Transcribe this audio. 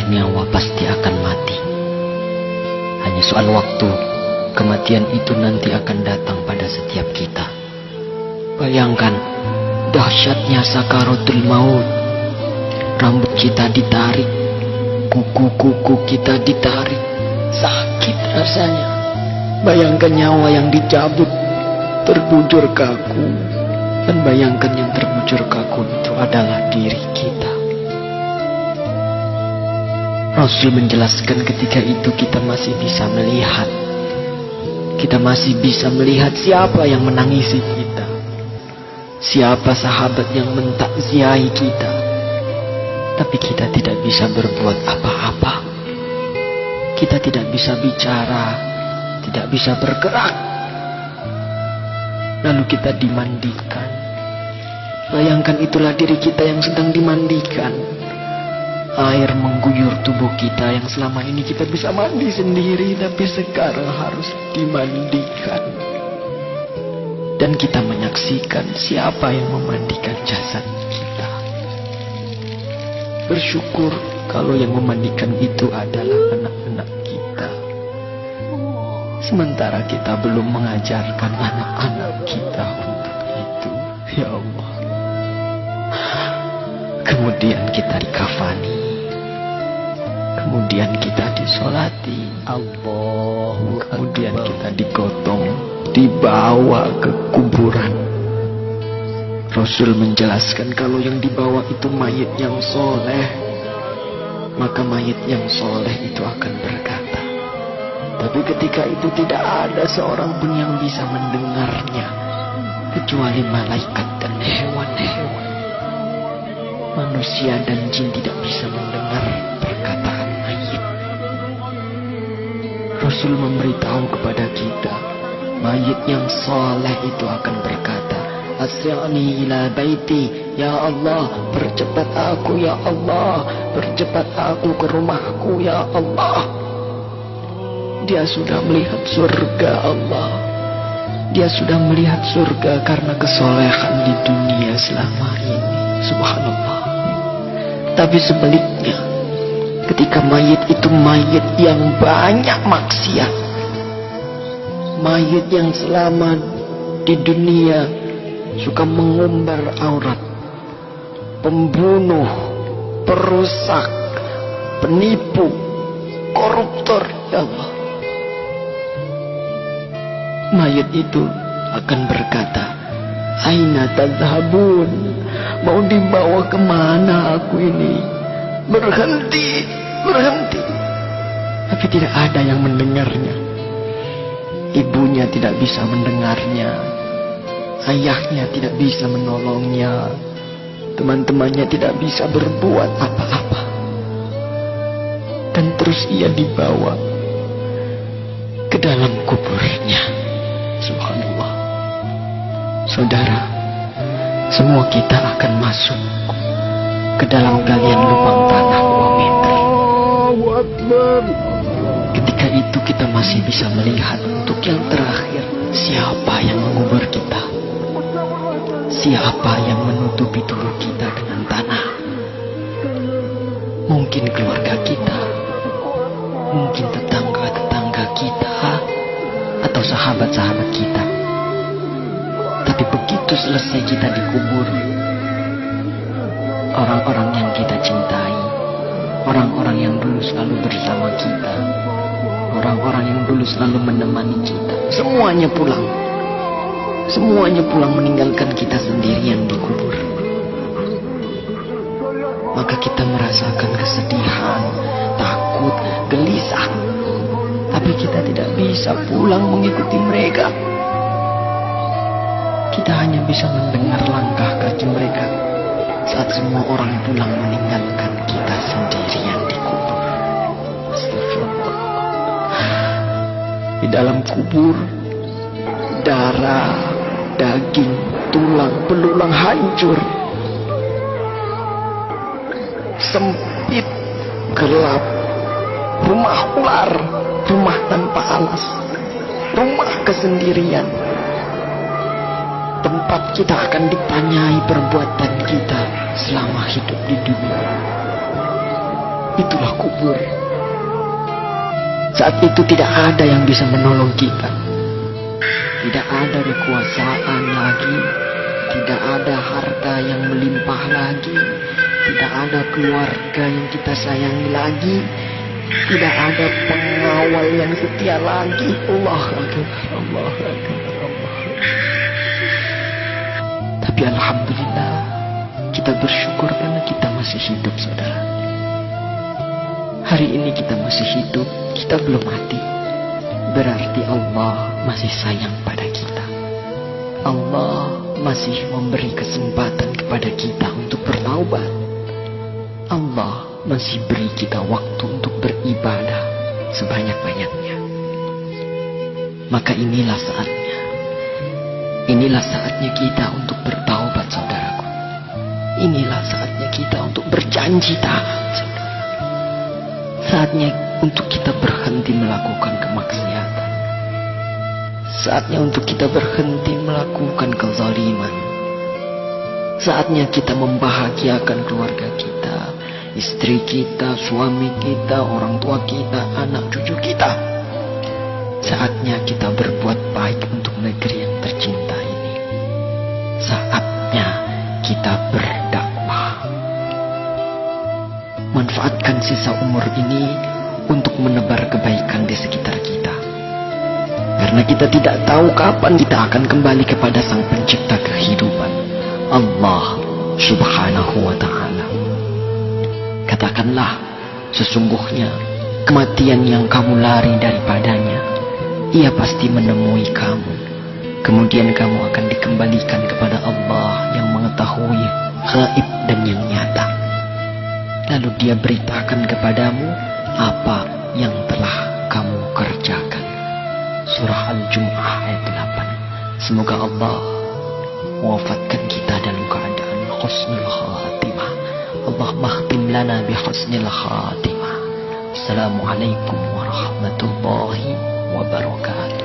nyawa pasti akan mati. Hanya soal waktu, kematian itu nanti akan datang pada setiap kita. Bayangkan dahsyatnya sakaratul maut. Rambut kita ditarik, kuku-kuku kita ditarik, sakit rasanya. Bayangkan nyawa yang dicabut, terbujur kaku. Dan bayangkan yang terbujur kaku itu adalah diri kita. Rasul menjelaskan ketika itu kita masih bisa melihat. Kita masih bisa melihat siapa yang menangisi kita. Siapa sahabat yang mentakziahi kita. Tapi kita tidak bisa berbuat apa-apa. Kita tidak bisa bicara, tidak bisa bergerak. Lalu kita dimandikan. Bayangkan itulah diri kita yang sedang dimandikan. Air mengguyur tubuh kita yang selama ini kita bisa mandi sendiri, tapi sekarang harus dimandikan. Dan kita menyaksikan siapa yang memandikan jasad kita. Bersyukur kalau yang memandikan itu adalah anak-anak kita. Sementara kita belum mengajarkan anak-anak kita untuk itu. Ya Allah. Kemudian kita dikafani. Kemudian kita disolati. Kemudian kita digotong, dibawa ke kuburan. Rasul menjelaskan kalau yang dibawa itu mayit yang soleh, maka mayit yang soleh itu akan berkata. Tapi ketika itu tidak ada seorang pun yang bisa mendengarnya, kecuali malaikat dan hewan-hewan. Manusia dan jin tidak bisa mendengar perkataan mayit. Rasul memberitahu kepada kita, mayit yang soleh itu akan berkata, Asri'ni ila baiti, ya Allah, percepat aku ya Allah, percepat aku ke rumahku ya Allah. Dia sudah melihat surga Allah. Dia sudah melihat surga karena kesolehan di dunia selama ini. Subhanallah. Tapi sebaliknya, ketika mayit itu mayit yang banyak maksiat, mayit yang selama di dunia suka mengumbar aurat, pembunuh, perusak, penipu, koruptor, ya Allah. Mayit itu akan berkata, Aina tadhabun, mau dibawa kemana aku ini? Berhenti, berhenti. Tapi tidak ada yang mendengarnya. Ibunya tidak bisa mendengarnya. Ayahnya tidak bisa menolongnya. Teman-temannya tidak bisa berbuat apa-apa. Dan terus ia dibawa ke dalam kuburnya. Subhanallah. Saudara, semua kita akan masuk ke dalam galian lubang tanah 2 meter. Ketika itu kita masih bisa melihat untuk yang terakhir, siapa yang mengubur kita, siapa yang menutupi tubuh kita dengan tanah. Mungkin keluarga kita, mungkin tetangga-tetangga kita, atau sahabat-sahabat kita. Tapi begitu selesai kita dikubur, orang-orang yang kita cintai, orang-orang yang dulu selalu bersama kita, orang-orang yang dulu selalu menemani kita, semuanya pulang. Semuanya pulang meninggalkan kita sendirian di kubur. Maka kita merasakan kesedihan, takut, gelisah. Tapi kita tidak bisa pulang mengikuti mereka. Kita hanya bisa mendengar langkah kaki mereka saat semua orang pulang meninggalkan kita sendirian di kubur. Astagfirullah. Di dalam kubur, darah, daging, tulang, belulang hancur. Sempit, gelap, rumah ular, rumah tanpa alas, rumah kesendirian. Tempat kita akan ditanyai perbuatan kita selama hidup di dunia. itulah kubur. Saat itu tidak ada yang bisa menolong kita. Tidak ada kekuasaan lagi. Tidak ada harta yang melimpah lagi. Tidak ada keluarga yang kita sayangi lagi. Tidak ada pengawal yang setia lagi. Allah Akbar, Allah Akbar, Allah Akbar. Tapi alhamdulillah, kita bersyukur karena kita masih hidup, saudara. Hari ini kita masih hidup, kita belum mati. Berarti Allah masih sayang pada kita. Allah masih memberi kesempatan kepada kita untuk bertaubat. Allah masih beri kita waktu untuk beribadah sebanyak-banyaknya. Maka inilah saatnya. Inilah saatnya kita untuk bertaubat, saudaraku. Inilah saatnya kita untuk berjanji taat, saudara. Saatnya untuk kita berhenti melakukan kemaksiatan. Saatnya untuk kita berhenti melakukan kezaliman. Saatnya kita membahagiakan keluarga kita, istri kita, suami kita, orang tua kita, anak cucu kita. Saatnya kita berbuat baik untuk negeri yang tercinta ini. Saatnya kita berdakwah. Manfaatkan sisa umur ini untuk menebar kebaikan di sekitar kita. Karena kita tidak tahu kapan kita akan kembali kepada Sang Pencipta kehidupan, Allah Subhanahu wa ta'ala. Katakanlah, sesungguhnya kematian yang kamu lari daripadanya, ia pasti menemui kamu. Kemudian kamu akan dikembalikan kepada Allah yang mengetahui gaib dan yang nyata. Lalu dia beritakan kepadamu apa yang telah kamu kerjakan. Surah Al-Jum'ah ayat 8. Semoga Allah mewafatkan kita dalam keadaan husnul khatimah. Allahumma khtim lana bi husnil khatimah. Assalamualaikum warahmatullahi wabarakatuh.